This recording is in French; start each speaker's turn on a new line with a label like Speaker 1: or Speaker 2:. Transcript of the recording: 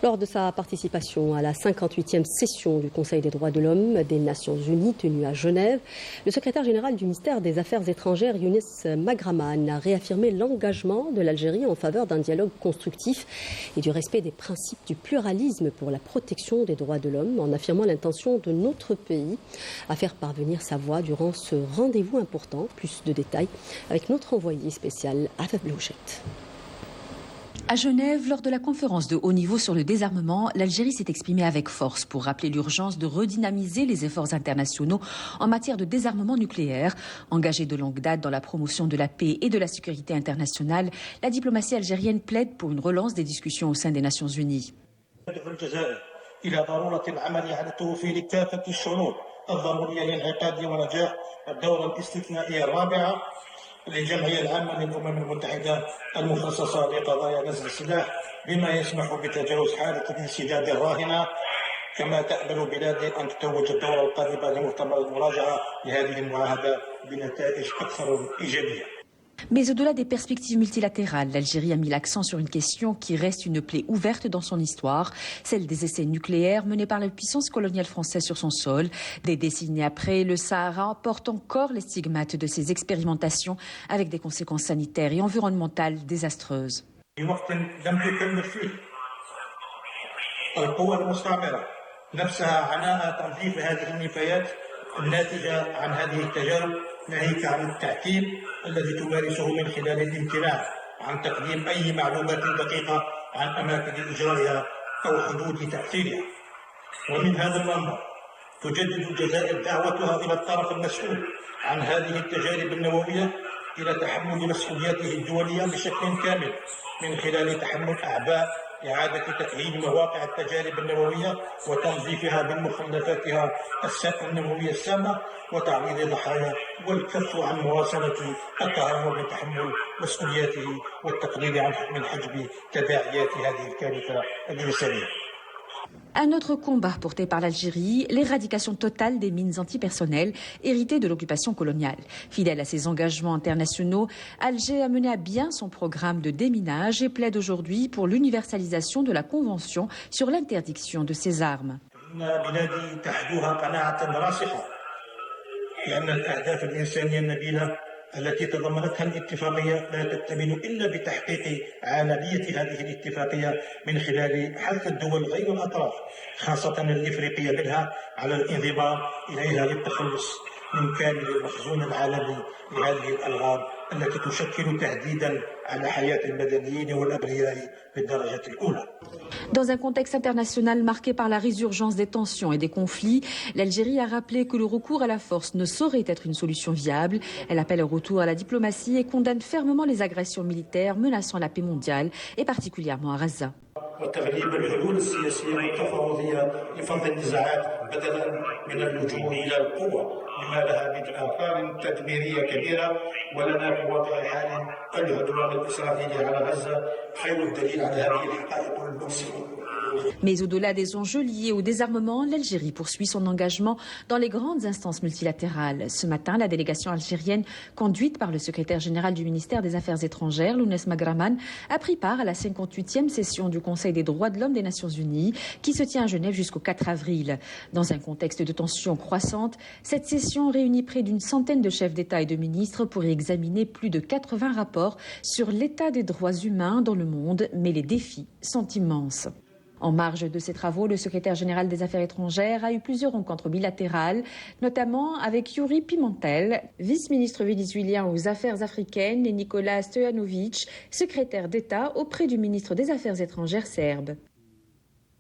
Speaker 1: Lors de sa participation à la 58e session du Conseil des droits de l'homme des Nations Unies tenue à Genève, le secrétaire général du ministère des Affaires étrangères, Younes Magraman, a réaffirmé l'engagement de l'Algérie en faveur d'un dialogue constructif et du respect des principes du pluralisme pour la protection des droits de l'homme, en affirmant l'intention de notre pays à faire parvenir sa voix durant ce rendez-vous important. Plus de détails avec notre envoyé spécial Afaf Blouchette.
Speaker 2: À Genève, lors de la conférence de haut niveau sur le désarmement, l'Algérie s'est exprimée avec force pour rappeler l'urgence de redynamiser les efforts internationaux en matière de désarmement nucléaire. Engagée de longue date dans la promotion de la paix et de la sécurité internationale, la diplomatie algérienne plaide pour une relance des discussions au sein des Nations Unies.
Speaker 3: للجمعية العامة للأمم المتحدة المخصصة لقضايا نزع السلاح بما يسمح بتجاوز حالة الانسداد الراهنة كما تأمل بلادي أن تتوج الدورة القادمة لمؤتمر المراجعة لهذه المعاهدة بنتائج أكثر إيجابية.
Speaker 2: Mais au-delà des perspectives multilatérales, l'Algérie a mis l'accent sur une question qui reste une plaie ouverte dans son histoire, celle des essais nucléaires menés par la puissance coloniale française sur son sol. Des décennies après, le Sahara porte encore les stigmates de ces expérimentations avec des conséquences sanitaires et environnementales désastreuses.
Speaker 3: الناتجة عن هذه التجارب ناهيك عن التعتيم الذي تمارسه من خلال الامتناع عن تقديم أي معلومات دقيقة عن أماكن إجرائها أو حدود تأثيرها. ومن هذا المنظر تجدد الجزائر دعوتها إلى الطرف المسؤول عن هذه التجارب النووية إلى تحمل مسؤولياته الدولية بشكل كامل من خلال تحمل أعباء إعادة تأهيل مواقع التجارب النووية وتنظيفها من مخلفاتها النووية السامة وتعويض ضحايا والكف عن مواصلة التهرب من تحمل مسؤولياته والتقليل من حجم تداعيات هذه الكارثة الإنسانية.
Speaker 2: Un autre combat porté par l'Algérie, l'éradication totale des mines antipersonnelles héritées de l'occupation coloniale. Fidèle à ses engagements internationaux, Alger a mené à bien son programme de déminage et plaide aujourd'hui pour l'universalisation de la Convention sur l'interdiction de ces armes.
Speaker 3: التي تضمنتها الاتفاقية لا تكتمل إلا بتحقيق عملية هذه الاتفاقية من خلال حث الدول غير الأطراف خاصة الإفريقية منها على الانضمام إليها للتخلص من كامل المخزون العالمي لهذه الألغام التي تشكل تهديدا على حياة المدنيين والأبرياء بالدرجة الأولى.
Speaker 2: Dans un contexte international marqué par la résurgence des tensions et des conflits, l'Algérie a rappelé que le recours à la force ne saurait être une solution viable. Elle appelle au retour à la diplomatie et condamne fermement les agressions militaires menaçant la paix mondiale et particulièrement à Gaza.
Speaker 3: وتغليب الحلول السياسية والتفاوضية لفض النزاعات بدلا من اللجوء إلى القوة لما لها من آثار تدميرية كبيرة ولنا في واقع الحال العدوان الإسرائيلي على غزة خير الدليل على هذه الحقائق المؤسفة.
Speaker 2: Mais au-delà des enjeux liés au désarmement, l'Algérie poursuit son engagement dans les grandes instances multilatérales. Ce matin, la délégation algérienne, conduite par le secrétaire général du ministère des Affaires étrangères, Younes Magraman, a pris part à la 58e session du Conseil des droits de l'homme des Nations Unies, qui se tient à Genève jusqu'au 4 avril. Dans un contexte de tensions croissantes, cette session réunit près d'une centaine de chefs d'État et de ministres pour y examiner plus de 80 rapports sur l'état des droits humains dans le monde, mais les défis sont immenses. En marge de ces travaux, le secrétaire général des Affaires étrangères a eu plusieurs rencontres bilatérales, notamment avec Yuri Pimentel, vice-ministre vénézuélien aux Affaires africaines, et Nicolas Stojanovic, secrétaire d'État auprès du ministre des Affaires étrangères serbe.